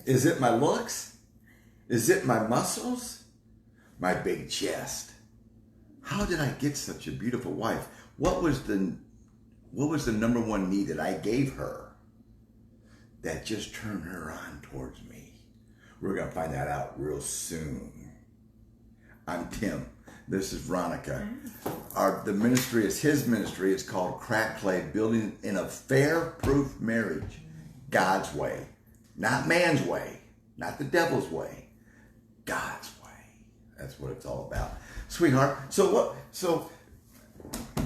Is it my looks? Is it my muscles? My big chest? How did I get such a beautiful wife? What was the number one need that I gave her that just turned her on towards me? We're going to find that out real soon. I'm Tim. This is Veronica. The ministry is his ministry. It's called Crack Clay, Building in a Fair-Proof Marriage. God's way. Not man's way. Not the devil's way. God's way. That's what it's all about. Sweetheart, so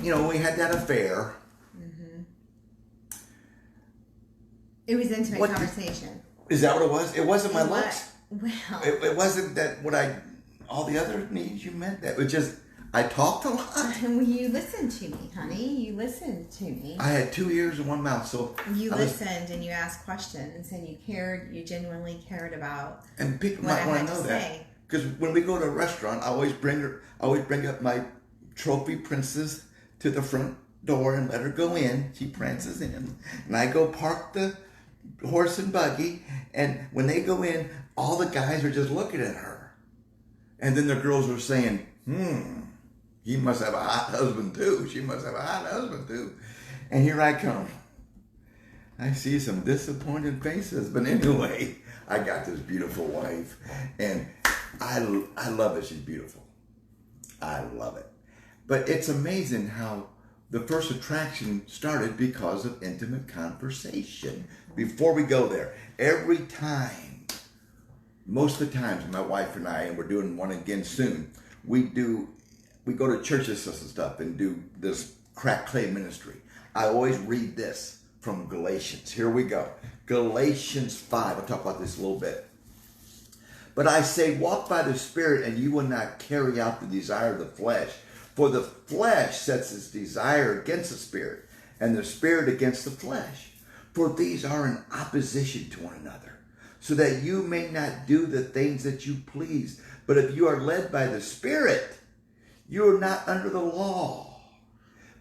we had that affair. Mm-hmm. It was intimate conversation. Is that what it was? It wasn't my looks? Well. It wasn't that all the other needs you meant. That was just, I talked a lot. You listened to me, honey. You listened to me. I had 2 ears and 1 mouth, so you listened and you asked questions and you cared. You genuinely cared about. And people might want to know that, because when we go to a restaurant, I always bring up my trophy princess to the front door and let her go in. She prances in, and I go park the horse and buggy. And when they go in, all the guys are just looking at her, and then the girls are saying, he must have a hot husband too. She must have a hot husband too. And here I come. I see some disappointed faces, but anyway, I got this beautiful wife, and I love it. She's beautiful. I love it. But it's amazing how the first attraction started because of intimate conversation. Before we go there, every time, most of the times, my wife and I, and we're doing one again soon, we go to churches and stuff and do this Crack Clay ministry. I always read this from Galatians. Here we go. Galatians 5. I'll talk about this a little bit. But I say, walk by the Spirit, and you will not carry out the desire of the flesh. For the flesh sets its desire against the Spirit, and the Spirit against the flesh. For these are in opposition to one another, so that you may not do the things that you please. But if you are led by the Spirit, you are not under the law.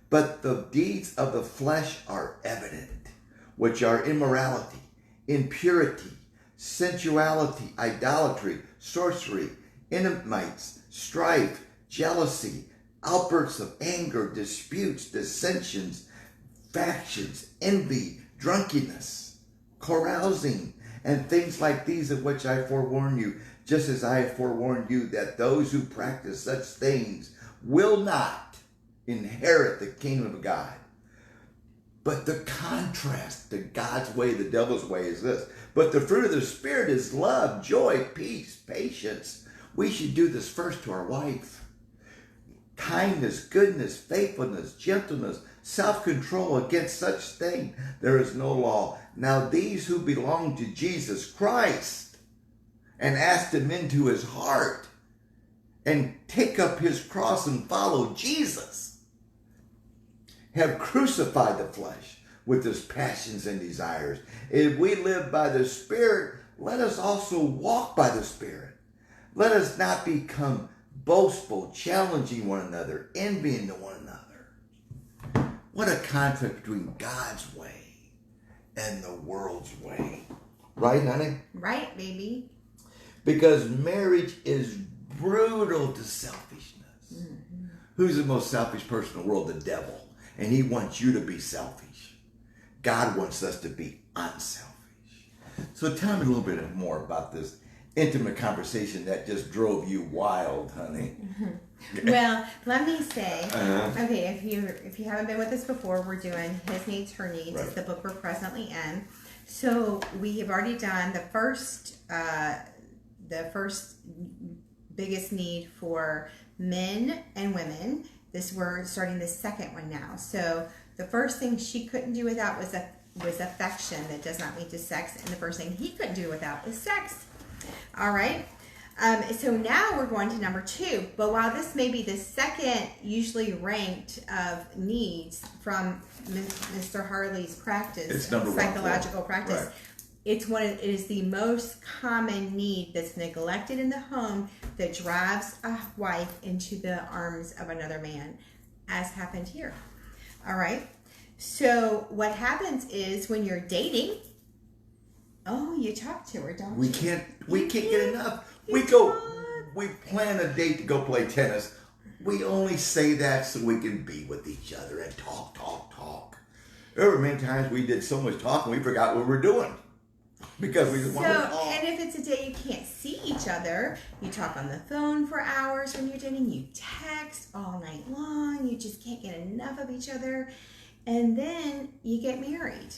But the deeds of the flesh are evident, which are immorality, impurity, sensuality, idolatry, sorcery, enmities, strife, jealousy, outbursts of anger, disputes, dissensions, factions, envy, drunkenness, carousing, and things like these, of which I forewarn you, just as I have forewarned you, that those who practice such things will not inherit the kingdom of God. But the contrast to God's way, the devil's way, is this. But the fruit of the Spirit is love, joy, peace, patience. We should do this first to our wife. Kindness, goodness, faithfulness, gentleness, self-control. Against such thing there is no law. Now these who belong to Jesus Christ and ask him into his heart and take up his cross and follow Jesus have crucified the flesh with its passions and desires. If we live by the Spirit, let us also walk by the Spirit. Let us not become boastful, challenging one another, envying one another. What a conflict between God's way and the world's way. Right, honey? Right, baby. Because marriage is brutal to selfishness. Mm-hmm. Who's the most selfish person in the world? The devil. And he wants you to be selfish. God wants us to be unselfish. So tell me a little bit more about this intimate conversation that just drove you wild, honey. Mm-hmm. Well, let me say, okay, if you haven't been with us before, we're doing His Needs, Her Needs. Right. It's the book we're presently in. So we have already done the first biggest need for men and women. We're starting the second one now. So the first thing she couldn't do without was affection. That does not lead to sex. And the first thing he couldn't do without was sex. All right. So now we're going to number 2. But while this may be the second usually ranked of needs from Mr. Harley's practice, it's number psychological 1. Practice, right. It is the most common need that's neglected in the home that drives a wife into the arms of another man, as happened here. All right. So what happens is when you're dating, Oh, you talk to her, don't We you? can't You get enough. You We talk. plan a date to go play tennis. We only say that so we can be with each other and talk. There were many times we did so much talking we forgot what we were doing because we just wanted to talk. And if it's a day you can't see each other, you talk on the phone for hours when you're dating, you text all night long, you just can't get enough of each other, and then you get married.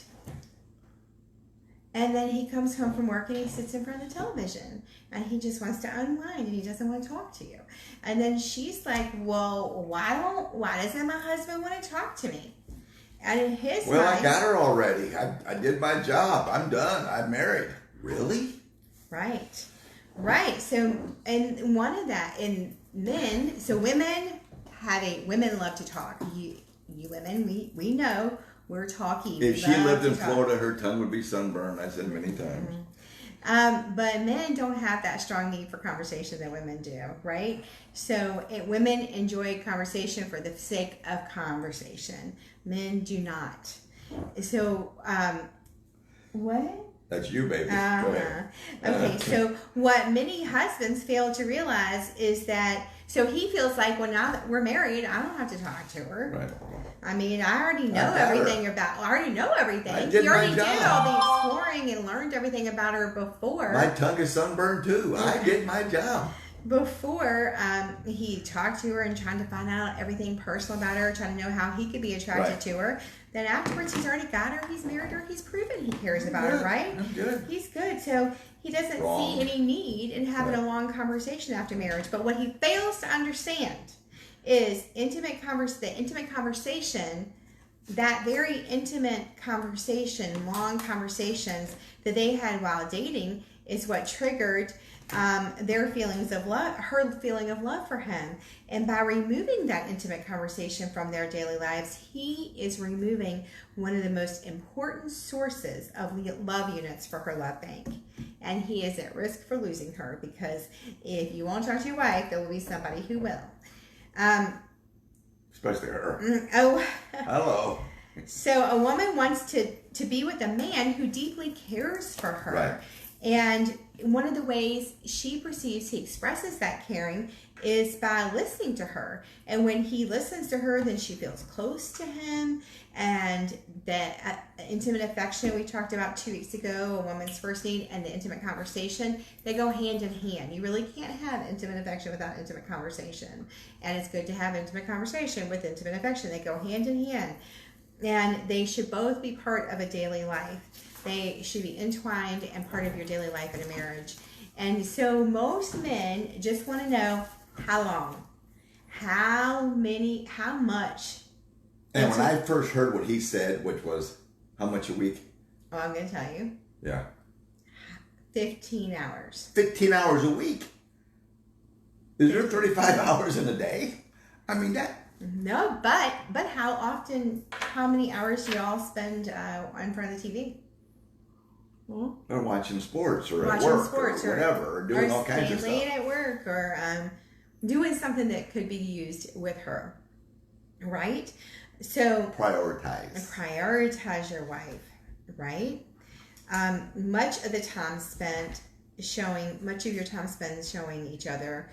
And then he comes home from work and he sits in front of the television and he just wants to unwind and he doesn't want to talk to you. And then she's like, well, why doesn't my husband want to talk to me? And in his mind, I got her already. I did my job. I'm done. I'm married. Really? Right. So, and one of that in men, so women love to talk. You women, we know we're talky. If she lived in Florida, her tongue would be sunburned. I said many times. But men don't have that strong need for conversation that women do, right? So women enjoy conversation for the sake of conversation. Men do not. So, what? That's you, baby. Go ahead. Okay, so what many husbands fail to realize is that, so he feels like, well, now that we're married, I don't have to talk to her. Right. I mean, I already know everything about. I already know everything. I did He already my did job. all the exploring and learned everything about her before. My tongue is sunburned too. I did my job. Before he talked to her and trying to find out everything personal about her, trying to know how he could be attracted to her. Then afterwards, he's already got her. He's married her. He's proven he cares about her, right? I'm good. He's good. So he doesn't see any need in having a long conversation after marriage. But what he fails to understand is the intimate conversation, that very intimate conversation, long conversations that they had while dating is what triggered their feelings of love, her feeling of love for him. And by removing that intimate conversation from their daily lives, he is removing one of the most important sources of love units for her love bank. And he is at risk for losing her, because if you won't talk to your wife, there will be somebody who will. Especially her. Hello. So a woman wants to be with a man who deeply cares for her. Right. And one of the ways she perceives he expresses that caring is by listening to her. And when he listens to her, then she feels close to him. And that intimate affection we talked about 2 weeks ago, a woman's first need, and the intimate conversation, they go hand in hand. You really can't have intimate affection without intimate conversation. And it's good to have intimate conversation with intimate affection. They go hand in hand. And they should both be part of a daily life. They should be entwined and part of your daily life in a marriage. And so most men just want to know how long, how much. And when I first heard what he said, which was how much a week? Oh, I'm going to tell you. Yeah. 15 hours. 15 hours a week. Is there 35 hours in a day? I mean, that. No, but how many hours do y'all spend in front of the TV? Or watching sports or Watching at work sports or whatever, or doing all kinds of staying stuff. late at work, or doing something that could be used with her, right? So prioritize your wife, right? Much of your time spent showing each other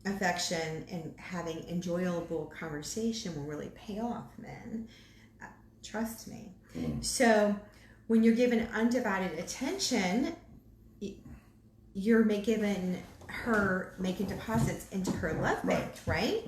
affection and having enjoyable conversation will really pay off, men. Trust me. So when you're given undivided attention, you're making deposits into her love bank, right?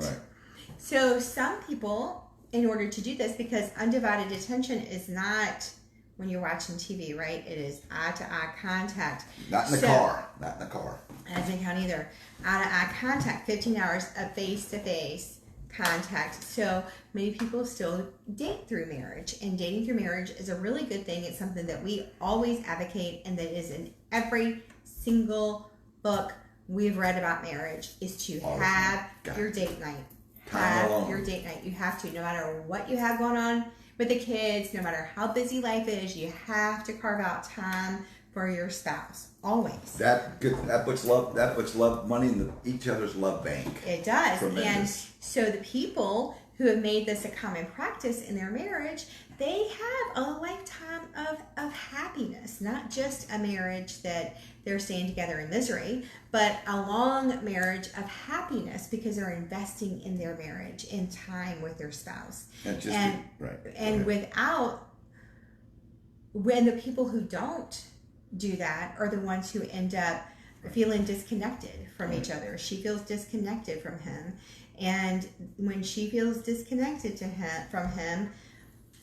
So some people, in order to do this, because undivided attention is not when you're watching TV, right? It is eye-to-eye contact. Not in the car. I didn't count either. Eye-to-eye contact, 15 hours of face-to-face contact. So many people still date through marriage, and dating through marriage is a really good thing. It's something that we always advocate, and that is in every single book we've read about marriage, is to have your date night. Have your date night. You have to, no matter what you have going on with the kids, no matter how busy life is, you have to carve out time for your spouse. Always. That puts love money in each other's love bank. It does. Tremendous. And so the people who have made this a common practice in their marriage, they have a lifetime of happiness, not just a marriage that they're staying together in misery, but a long marriage of happiness because they're investing in their marriage, in time with their spouse. And without, when the people who don't do that are the ones who end up feeling disconnected from each other. She feels disconnected from him. And when she feels disconnected from him,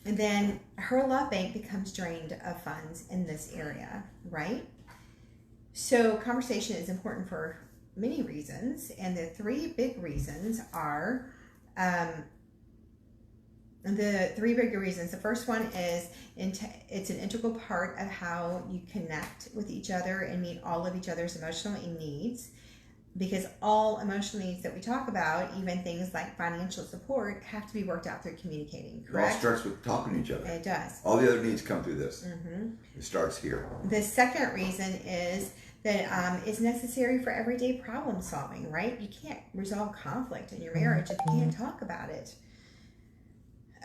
then her love bank becomes drained of funds in this area, right? So conversation is important for many reasons. And the three big reasons are, the first one is it's an integral part of how you connect with each other and meet all of each other's emotional needs. Because all emotional needs that we talk about, even things like financial support, have to be worked out through communicating, correct? It all starts with talking to each other. It does. All the other needs come through this. It starts here. The second reason is that it's necessary for everyday problem solving, right? You can't resolve conflict in your marriage if you can't talk about it.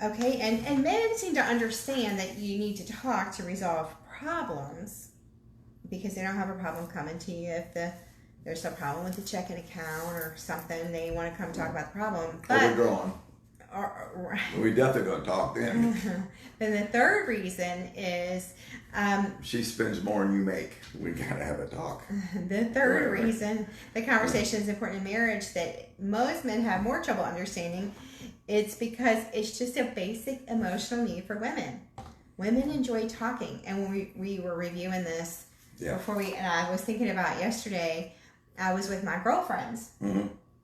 Okay, and men seem to understand that you need to talk to resolve problems because they don't have a problem coming to you if there's a problem with the checking account or something. They want to come talk about the problem. But we're gone. We definitely going to talk then. Then the third reason is... she spends more than you make. We got to have a talk. The third reason the conversation is important in marriage that most men have more trouble understanding, it's because it's just a basic emotional need for women. Women enjoy talking. And when we were reviewing this before and I was thinking about yesterday, I was with my girlfriends,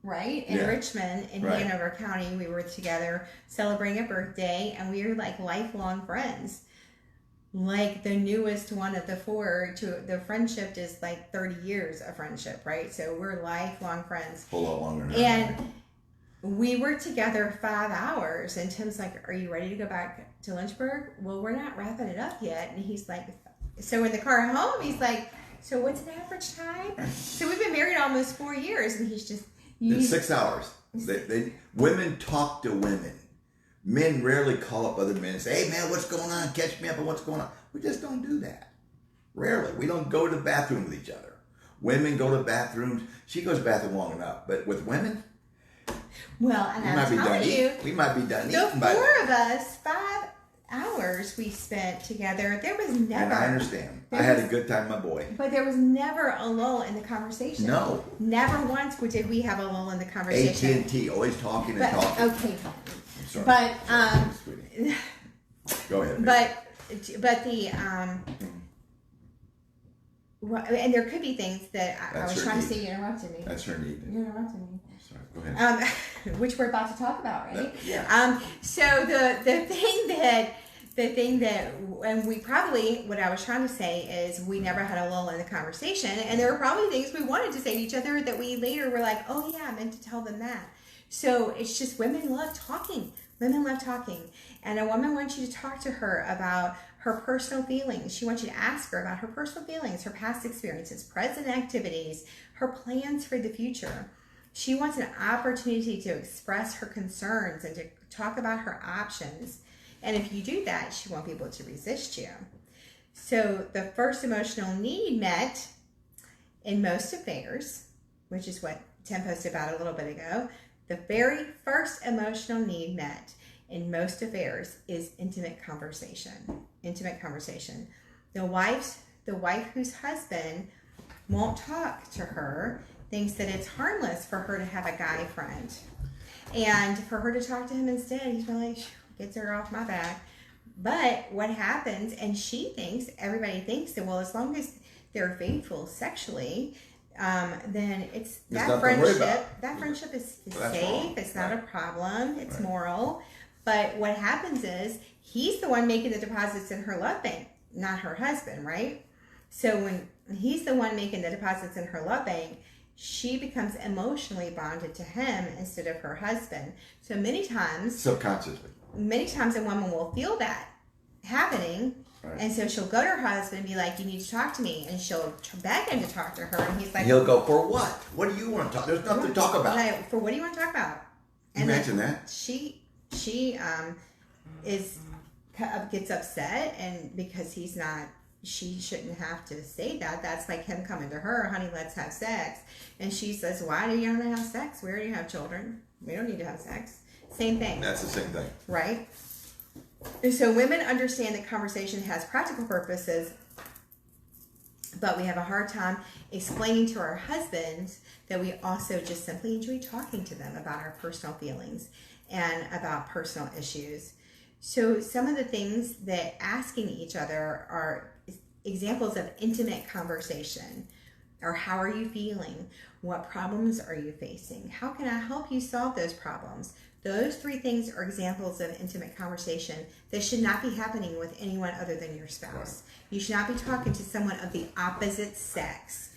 right? In Richmond, in Hanover County. We were together celebrating a birthday, and we were like lifelong friends. Like the newest one of the four, the friendship is like 30 years of friendship, right? So we're lifelong friends. A whole lot longer now. And we were together 5 hours, and Tim's like, "Are you ready to go back to Lynchburg?" Well, we're not wrapping it up yet. And he's like, so in the car home, he's like, "So what's an average time?" So we've been married almost 4 years, and he's just... It's 6 hours. Women talk to women. Men rarely call up other men and say, "Hey man, what's going on? Catch me up on what's going on." We just don't do that. Rarely. We don't go to the bathroom with each other. Women go to bathrooms. She goes to the bathroom long enough. But with women... Well, and I'm telling you... We might be done eating by... The four of us, 5 hours we spent together, there was never... And I understand. I had a good time with my boy. But there was never a lull in the conversation. No. Never once did we have a lull in the conversation. AT&T, always talking and talking. Okay. I'm sorry. But, go ahead. But the, and there could be things that I was trying to say. You interrupted me. That's her need. You interrupted me. Sorry, go ahead. Which we're about to talk about, right? Yeah. So the thing that, and we probably, what I was trying to say is we never had a lull in the conversation, and there were probably things we wanted to say to each other that we later were like, "Oh yeah, I meant to tell them that." So it's just women love talking. Women love talking. And a woman wants you to talk to her about her personal feelings. She wants you to ask her about her personal feelings, her past experiences, present activities, her plans for the future. She wants an opportunity to express her concerns and to talk about her options. And if you do that, she won't be able to resist you. So the first emotional need met in most affairs, which is what Tim posted about a little bit ago, the very first emotional need met in most affairs is intimate conversation. Intimate conversation. The wife whose husband won't talk to her thinks that it's harmless for her to have a guy friend. And for her to talk to him instead, he's really gets her off my back. But what happens, and everybody thinks that, well, as long as they're faithful sexually, then it's that friendship. That friendship is safe. Wrong. It's not a problem. It's moral. But what happens is he's the one making the deposits in her love bank, not her husband, right? So when he's the one making the deposits in her love bank, she becomes emotionally bonded to him instead of her husband. So many times, subconsciously, a woman will feel that happening. Right. And so she'll go to her husband and be like, "You need to talk to me." And she'll beg him to talk to her. And he's like, he'll go, "For what? What do you want to talk? There's nothing to talk about." Like, "For what do you want to talk about?" And imagine that. She gets upset, and because he's not, she shouldn't have to say that. That's like him coming to her, honey, let's have sex. And she says, why do you want to have sex? We already have children. We don't need to have sex. Same thing. That's the same thing. Right? And so women understand that conversation has practical purposes, but we have a hard time explaining to our husbands that we also just simply enjoy talking to them about our personal feelings and about personal issues. So some of the things that asking each other are examples of intimate conversation, or how are you feeling? What problems are you facing? How can I help you solve those problems? Those 3 things are examples of intimate conversation that should not be happening with anyone other than your spouse. You should not be talking to someone of the opposite sex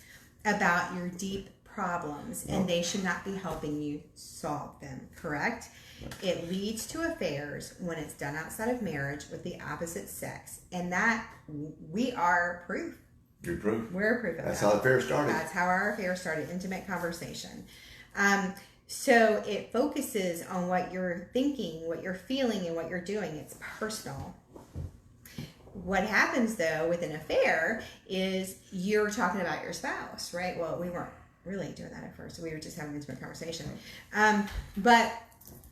about your deep problems, and they should not be helping you solve them, correct? It leads to affairs when it's done outside of marriage with the opposite sex, and that we are proof. You're proof. We're proof of That's that. how the affair started. That's how our affair started, intimate conversation. So it focuses on what you're thinking, what you're feeling, and what you're doing. It's personal. What happens, though, with an affair is you're talking about your spouse, right? Well, we weren't really doing that at first. We were just having an intimate conversation. But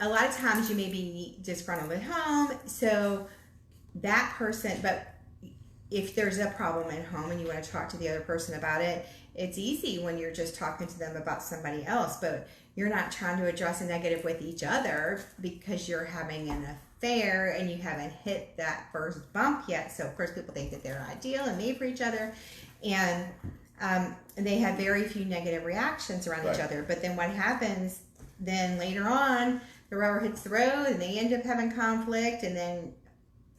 a lot of times you may be disgruntled at home, so that person, but if there's a problem at home and you want to talk to the other person about it, it's easy when you're just talking to them about somebody else, but you're not trying to address a negative with each other because you're having an affair and you haven't hit that first bump yet. So of course people think that they're ideal and made for each other, and they have very few negative reactions around each other. But then what happens then later on, the rubber hits the road and they end up having conflict, and then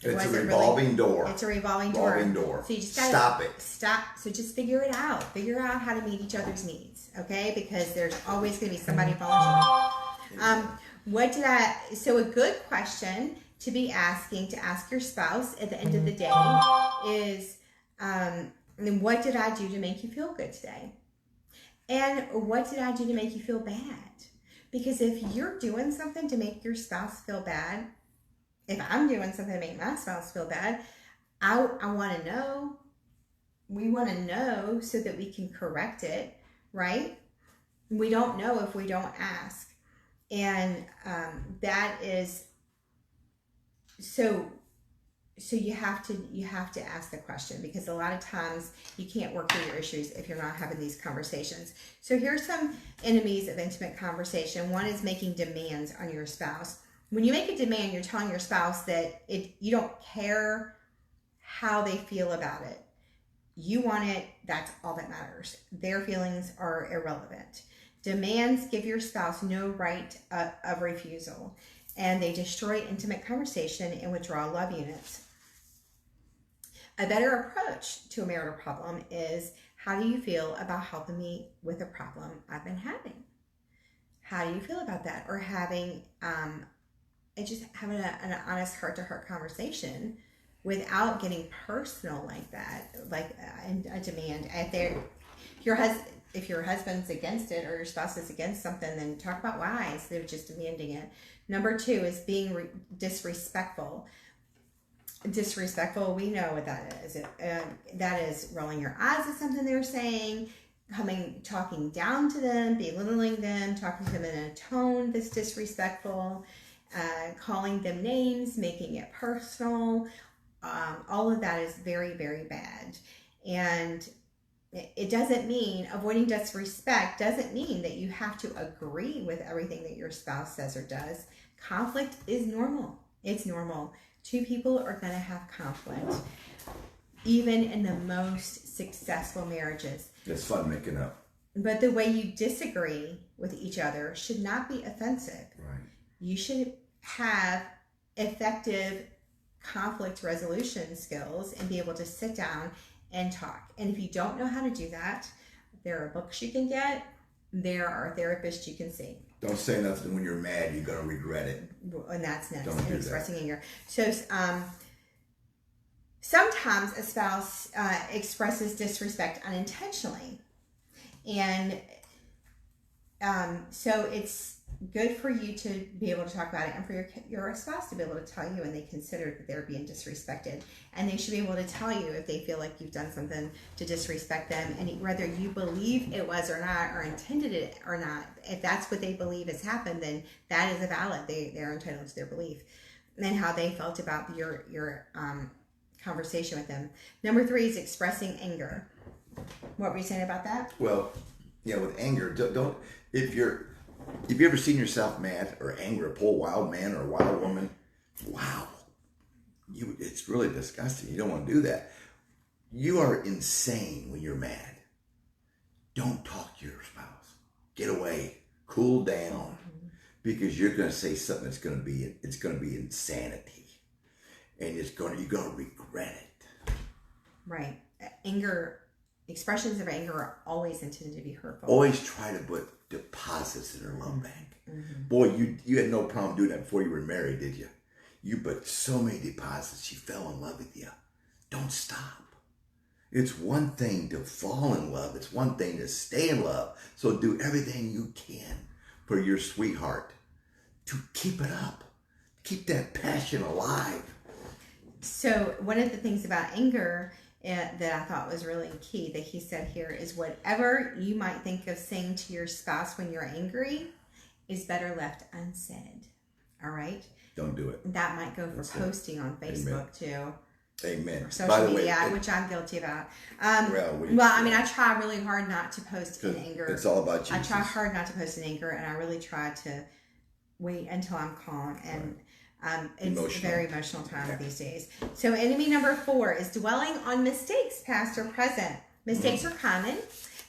it's a revolving door. It's a revolving door. So you just gotta stop it. So just figure it out. Figure out how to meet each other's needs, okay? Because there's always going to be somebody falling short. So a good question to be asking, to ask your spouse at the end of the day is, what did I do to make you feel good today? And what did I do to make you feel bad? Because if you're doing something to make your spouse feel bad, if I'm doing something to make my spouse feel bad, I want to know. We want to know so that we can correct it, right? We don't know if we don't ask. And that is, so you have to ask the question, because a lot of times you can't work through your issues if you're not having these conversations. So here's some enemies of intimate conversation. One is making demands on your spouse. When you make a demand, you're telling your spouse that you don't care how they feel about it. You want it, that's all that matters. Their feelings are irrelevant. Demands give your spouse no right of refusal, and they destroy intimate conversation and withdraw love units. A better approach to a marital problem is, how do you feel about helping me with a problem I've been having? How do you feel about that? Or having just having an honest heart-to-heart conversation without getting personal like that, like a demand. If your husband's against it or your spouse is against something, then talk about why instead of just demanding it. Number 2 is being disrespectful. Disrespectful, we know what that is. That is rolling your eyes at something they're saying, talking down to them, belittling them, talking to them in a tone that's disrespectful, calling them names, making it personal. All of that is very, very bad. And it doesn't mean, avoiding disrespect doesn't mean that you have to agree with everything that your spouse says or does. Conflict is normal. It's normal. 2 people are going to have conflict, even in the most successful marriages. It's fun making up. But the way you disagree with each other should not be offensive. Right. You should have effective conflict resolution skills and be able to sit down and talk. And if you don't know how to do that, there are books you can get. There are therapists you can see. Don't say nothing when you're mad. You're going to regret it. And that's next. Don't do expressing that. Anger. So sometimes a spouse expresses disrespect unintentionally. And so good for you to be able to talk about it, and for your spouse to be able to tell you when they consider that they're being disrespected. And they should be able to tell you if they feel like you've done something to disrespect them, and whether you believe it was or not, or intended it or not. If that's what they believe has happened, then that is a valid. They're entitled to their belief, and how they felt about your conversation with them. Number 3 is expressing anger. What were you saying about that? Well, yeah, with anger, don't if you ever seen yourself mad or angry, a poor wild man or a wild woman, wow, it's really disgusting. You don't want to do that. You are insane when you're mad. Don't talk to your spouse. Get away. Cool down, because you're going to say something that's going to be insanity, and you're going to regret it. Right. Expressions of anger are always intended to be hurtful. Always try to put deposits in her love bank. Mm-hmm. Boy, you had no problem doing that before you were married, did you? You put so many deposits. She fell in love with you. Don't stop. It's one thing to fall in love. It's one thing to stay in love. So do everything you can for your sweetheart to keep it up. Keep that passion alive. So one of the things about anger that I thought was really key that he said here is, whatever you might think of saying to your spouse when you're angry is better left unsaid. All right? Don't do it. That might go for posting on Facebook too. Amen. Or social media, which I'm guilty about. I try really hard not to post in anger. It's all about Jesus. I try hard not to post in anger, and I really try to wait until I'm calm. And it's a very emotional time these days. So enemy number 4 is dwelling on mistakes, past or present. Mistakes are common.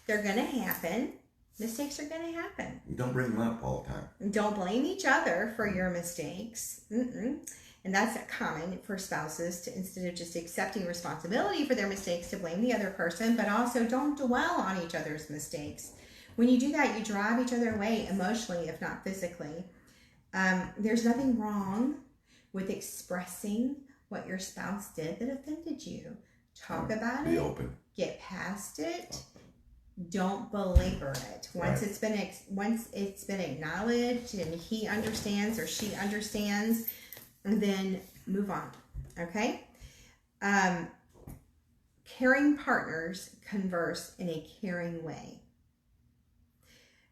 They're going to happen. Mistakes are going to happen. Don't bring them up all the time. Don't blame each other for your mistakes. And that's common for spouses, to, instead of just accepting responsibility for their mistakes, to blame the other person. But also, don't dwell on each other's mistakes. When you do that, you drive each other away emotionally, if not physically. There's nothing wrong with expressing what your spouse did that offended you. Talk about it. Be open. Get past it. Don't belabor it. Once it's been acknowledged and he understands or she understands, then move on. Okay? Caring partners converse in a caring way.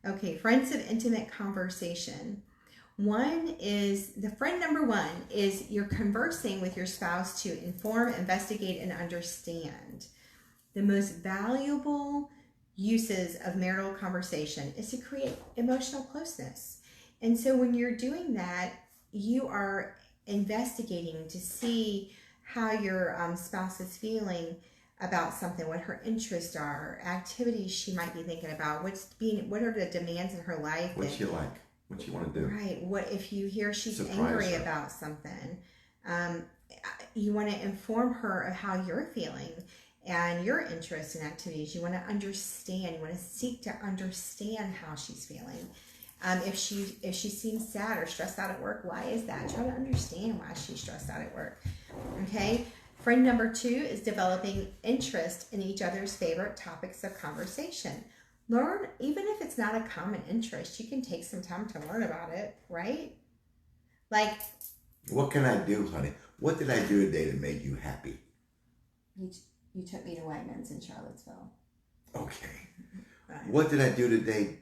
Okay, friends of intimate conversation. Friend number 1 is you're conversing with your spouse to inform, investigate, and understand. The most valuable uses of marital conversation is to create emotional closeness. And so when you're doing that, you are investigating to see how your spouse is feeling about something, what her interests are, activities she might be thinking about, what are the demands in her life. What's she like? What you want to do? Right. What if you hear she's Surprise angry her. about something? You want to inform her of how you're feeling and your interests and activities. You want to understand. You want to seek to understand how she's feeling. If she seems sad or stressed out at work, why is that? Try to understand why she's stressed out at work. Okay. Friend number 2 is developing interest in each other's favorite topics of conversation. Learn, even if it's not a common interest, you can take some time to learn about it, right? Like, what can I do, honey? What did I do today that made you happy? You took me to Wegmans in Charlottesville. Okay. Right. What did I do today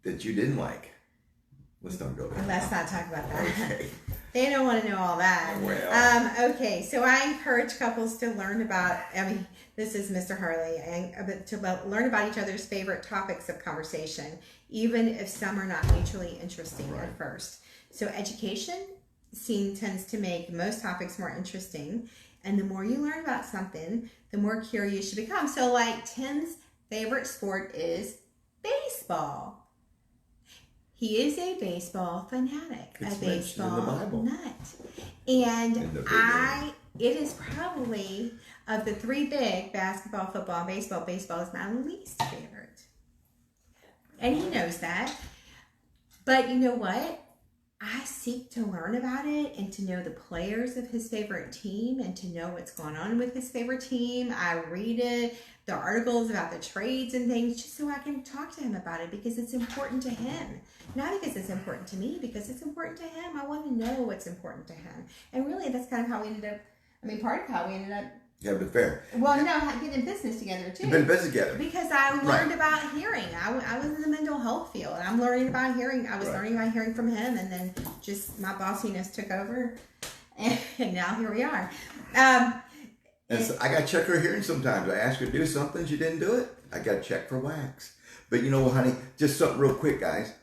that you didn't like? Let's not go there. Let's not talk about that. Okay. They don't want to know all that. Well. Okay, so I encourage couples to learn about, this is Mr. Harley, to learn about each other's favorite topics of conversation, even if some are not mutually interesting at first. So education tends to make most topics more interesting, and the more you learn about something, the more curious you become. So like Tim's favorite sport is baseball. He is a baseball fanatic, a baseball nut. And it is probably, of the 3 big, basketball, football, and baseball is my least favorite. And he knows that. But you know what? I seek to learn about it and to know the players of his favorite team and to know what's going on with his favorite team. I read the articles about the trades and things just so I can talk to him about it because it's important to him. Not because it's important to me, because it's important to him. I want to know what's important to him. And really, that's kind of how we ended up, part of how we ended up. Yeah, but fair. Well, no, getting business together too. You've been business together. Because I learned about hearing. I was in the mental health field, and I'm learning about hearing. I was learning about hearing from him, and then just my bossiness took over, and now here we are. And so I got to check her hearing sometimes. I ask her to do something, she didn't do it. I got to check for wax. But you know, honey, just something real quick, guys.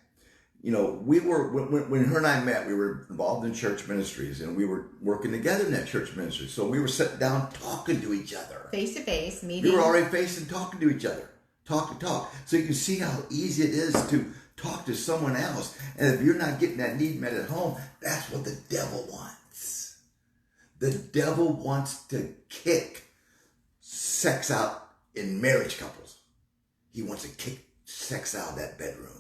You know, we were, when her and I met, we were involved in church ministries and we were working together in that church ministry. So we were sitting down talking to each other. Face to face, meeting. We were already facing talking to each other. Talk. So you can see how easy it is to talk to someone else. And if you're not getting that need met at home, that's what the devil wants. The devil wants to kick sex out in marriage couples. He wants to kick sex out of that bedroom.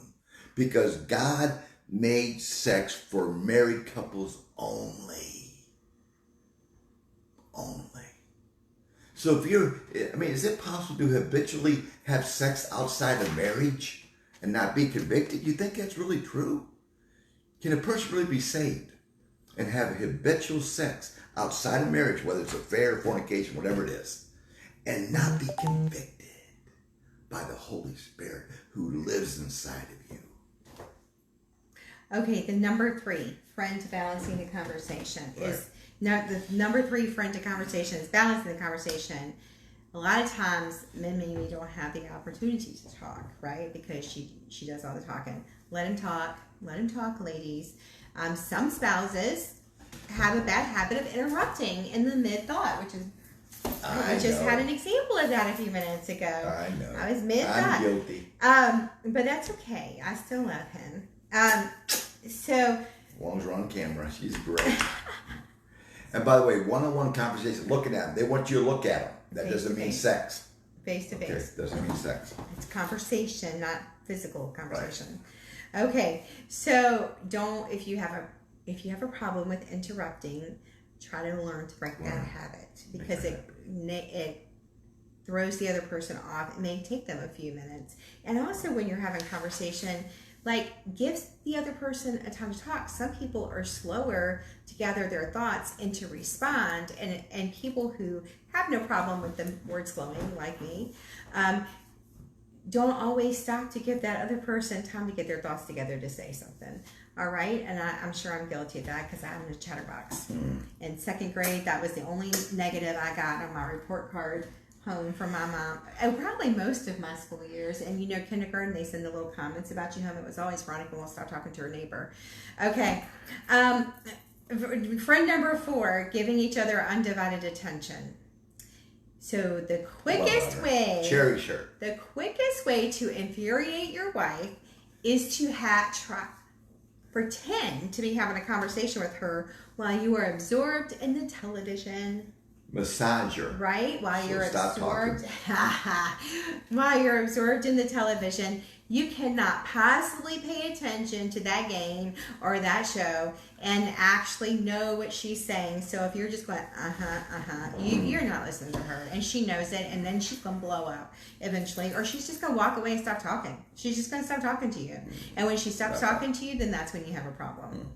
Because God made sex for married couples only. Only. So if is it possible to habitually have sex outside of marriage and not be convicted? You think that's really true? Can a person really be saved and have habitual sex outside of marriage, whether it's affair, fornication, whatever it is, and not be convicted by the Holy Spirit who lives inside of you? Okay, the number 3 friend to balancing the conversation is the number 3 friend to conversation is balancing the conversation. A lot of times, men maybe don't have the opportunity to talk, right? Because she does all the talking. Let him talk, ladies. Some spouses have a bad habit of interrupting in the mid-thought, which is. I just had an example of that a few minutes ago. I know. I was mid-thought. I'm guilty. But that's okay. I still love him. So as long as we're on camera, she's great. And by the way, one-on-one conversation, looking at them. They want you to look at them. That doesn't mean sex. Face to face. Doesn't mean sex. It's conversation, not physical conversation. Right. Okay. So if you have a problem with interrupting, try to learn to break that habit because it throws the other person off. It may take them a few minutes. And also when you're having conversation, gives the other person a time to talk. Some people are slower to gather their thoughts and to respond, and people who have no problem with the words flowing, like me, don't always stop to give that other person time to get their thoughts together to say something. All right, and I'm sure I'm guilty of that because I'm a chatterbox. In 2nd grade, that was the only negative I got on my report card home from my mom, and probably most of my school years. And kindergarten, they send the little comments about you home. It was always Veronica will stop talking to her neighbor. Okay, friend number 4, giving each other undivided attention. So the quickest way, cherish her. The quickest way to infuriate your wife is to pretend to be having a conversation with her while you are absorbed in the television. Massage her. Right? While you're absorbed in the television, you cannot possibly pay attention to that game or that show and actually know what she's saying. So if you're just going, you're not listening to her, and she knows it, and then she's going to blow up eventually, or she's just going to walk away and stop talking. She's just going to stop talking to you. And when she stops talking to you, then that's when you have a problem.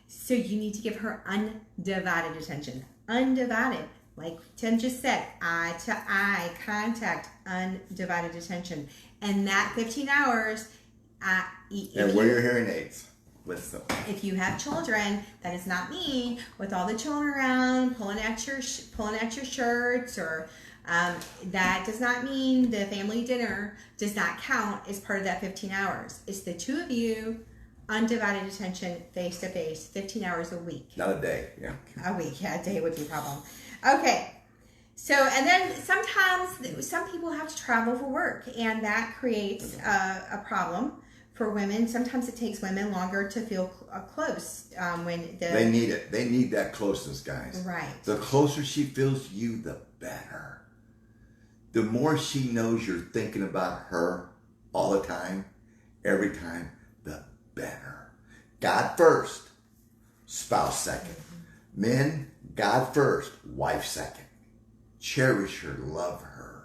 So you need to give her undivided attention. Undivided. Like Tim just said, eye to eye contact, undivided attention. And that 15 hours, and wear your hearing aids. Listen. If you have children, that does not mean with all the children around pulling at your shirts, or that does not mean the family dinner does not count as part of that 15 hours. It's the 2 of you, undivided attention, face to face, 15 hours a week. Not a day, yeah. A week, yeah, a day would be a problem. Okay. So, and then sometimes some people have to travel for work, and that creates a problem for women. Sometimes it takes women longer to feel close they need it. They need that closeness, guys. Right. The closer she feels to you, the better. The more she knows you're thinking about her all the time, every time, the better. God first, spouse second. Men, God first, wife second. Cherish her, love her,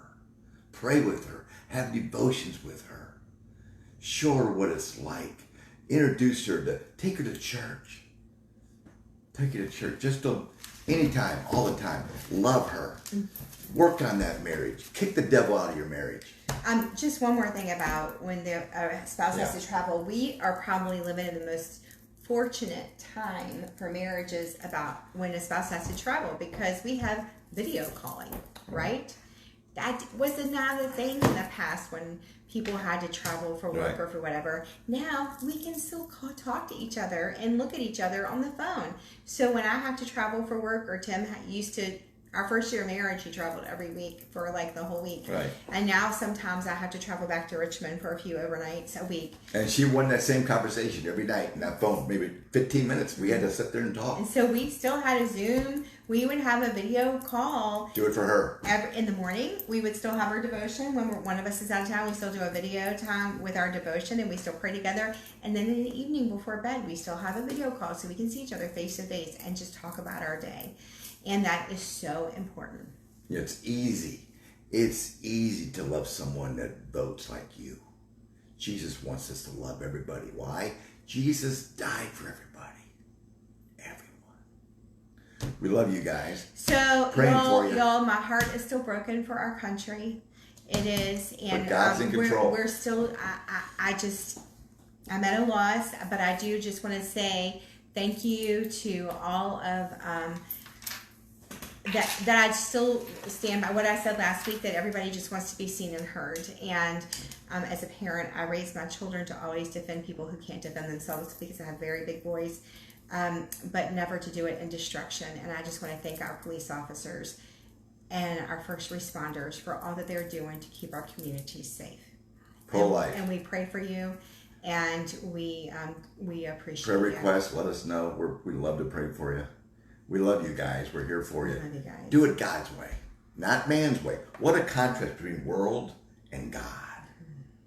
pray with her, have devotions with her. Show her what it's like. Introduce her to, take her to church. Take her to church. Just don't, anytime, all the time. Love her. Work on that marriage. Kick the devil out of your marriage. Just one more thing about when the spouse has to travel. We are probably living in the most fortunate time for marriages about when a spouse has to travel, because we have video calling, right? That was not a thing in the past when people had to travel for work or for whatever. Now we can still talk to each other and look at each other on the phone. So when I have to travel for work, or Tim used to, our first year of marriage, he traveled every week for like the whole week. Right. And now sometimes I have to travel back to Richmond for a few overnights a week. And she won that same conversation every night in that phone, maybe 15 minutes. We had to sit there and talk. And so we still had a Zoom. We would have a video call. Do it for her. In the morning, we would still have our devotion. When one of us is out of town, we still do a video time with our devotion, and we still pray together. And then in the evening before bed, we still have a video call so we can see each other face to face and just talk about our day. And that is so important. Yeah, it's easy. It's easy to love someone that votes like you. Jesus wants us to love everybody. Why? Jesus died for everybody. Everyone. We love you guys. So, praying for you. Y'all, my heart is still broken for our country. It is. And but God's in control. We're still, I'm at a loss, but I do just want to say thank you to all of, that I still stand by what I said last week, that everybody just wants to be seen and heard. And as a parent, I raise my children to always defend people who can't defend themselves, because I have a very big voice, but never to do it in destruction. And I just want to thank our police officers and our first responders for all that they're doing to keep our communities safe. Pro-life. And we pray for you, and we appreciate Prayer you. requests, let us know. We'd love to pray for you. We love you guys. We're here for you. We love you guys. Do it God's way, not man's way. What a contrast between world and God.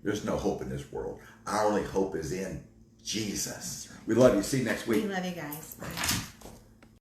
There's no hope in this world. Our only hope is in Jesus. Right. We love you. See you next week. We love you guys. Bye.